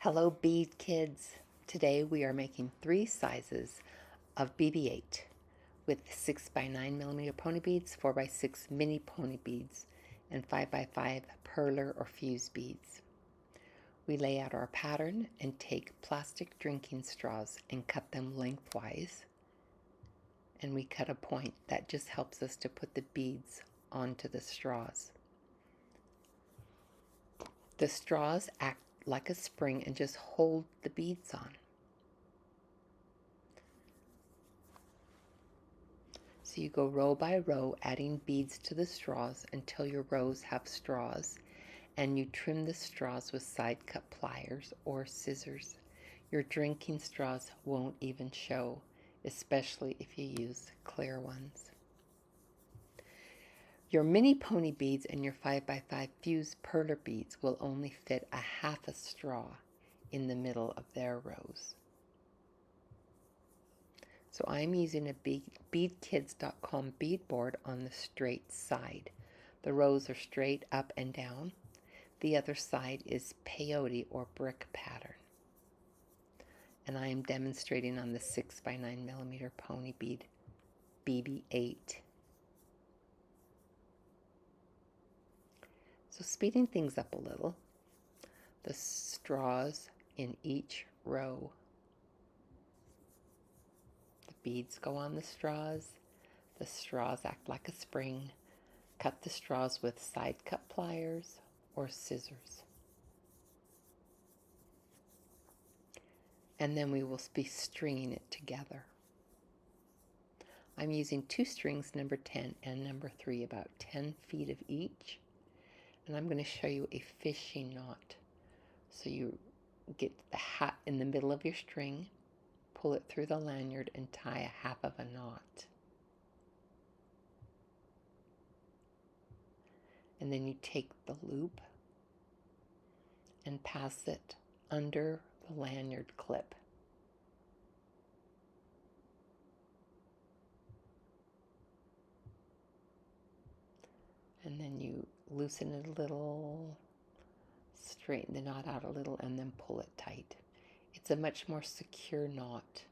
Hello bead kids! Today we are making 3 sizes of BB8 with 6x9mm pony beads, 4x6 mini pony beads, and 5x5 perler or fuse beads. We lay out our pattern and take plastic drinking straws and cut them lengthwise, and we cut a point. That just helps us to put the beads onto the straws. The straws act like a spring and just hold the beads on. So you go row by row, adding beads to the straws until your rows have straws, and you trim the straws with side cut pliers or scissors. Your drinking straws won't even show, especially if you use clear ones. Your mini pony beads and your 5x5 fuse perler beads will only fit a half a straw in the middle of their rows. So I'm using a beadkids.com bead board on the straight side. The rows are straight up and down. The other side is peyote or brick pattern. And I am demonstrating on the 6x9mm pony bead BB8. So speeding things up a little, the straws in each row. The beads go on the straws act like a spring. Cut the straws with side cut pliers or scissors. And then we will be stringing it together. I'm using 2 strings, number 10 and number 3, about 10 feet of each. And I'm going to show you a fishing knot. So you get the hat in the middle of your string, pull it through the lanyard, and tie a half of a knot. And then you take the loop and pass it under the lanyard clip. And then you loosen it a little, straighten the knot out a little, and then pull it tight. It's a much more secure knot.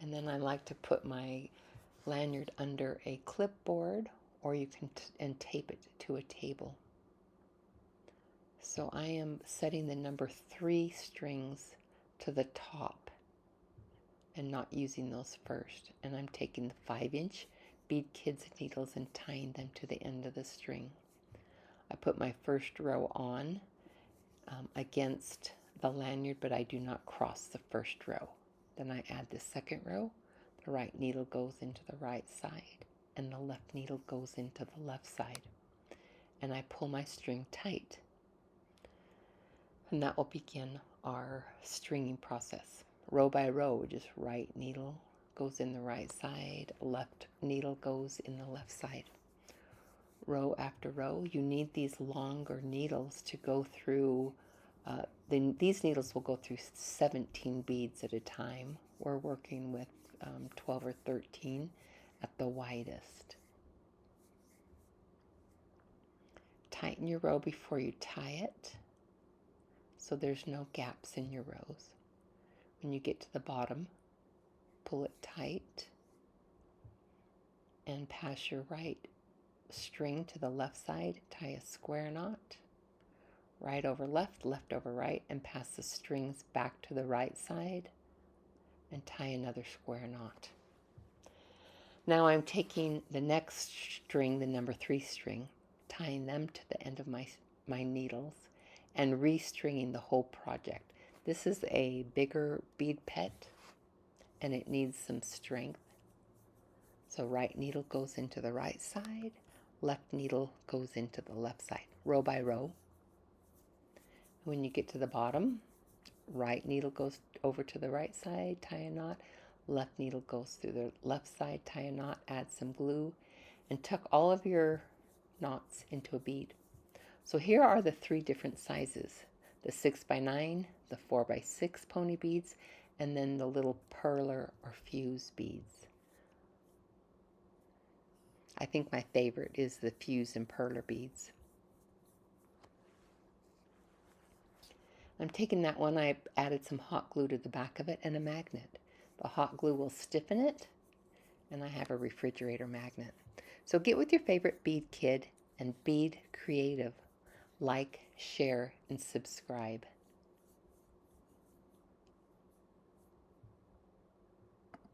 And then I like to put my lanyard under a clipboard, or you can and tape it to a table. So I am setting the number 3 strings to the top and not using those first. And I'm taking the 5-inch Bead Kids needles and tying them to the end of the string. I put my first row on against the lanyard, but I do not cross the first row. Then I add the second row. The right needle goes into the right side, and the left needle goes into the left side. And I pull my string tight. And that will begin our stringing process. Row by row, just right needle goes in the right side, left needle goes in the left side. Row after row, you need these longer needles to go through. These needles will go through 17 beads at a time. We're working with 12 or 13 at the widest. Tighten your row before you tie it, so there's no gaps in your rows. When you get to the bottom, pull it tight and pass your right string to the left side, tie a square knot, right over left, left over right, and pass the strings back to the right side and tie another square knot. Now I'm taking the next string, the number 3 string, tying them to the end of my needles and restringing the whole project. This is a bigger bead pet and it needs some strength. So right needle goes into the right side, left needle goes into the left side, row by row. When you get to the bottom, right needle goes over to the right side, tie a knot, left needle goes through the left side, tie a knot, add some glue, and tuck all of your knots into a bead. So here are the 3 different sizes: the 6x9, the 4x6 pony beads, and then the little perler or fuse beads. I think my favorite is the fuse and perler beads. I'm taking that one, I added some hot glue to the back of it and a magnet. The hot glue will stiffen it, and I have a refrigerator magnet. So get with your favorite bead kid and bead creative. Like, share, and subscribe.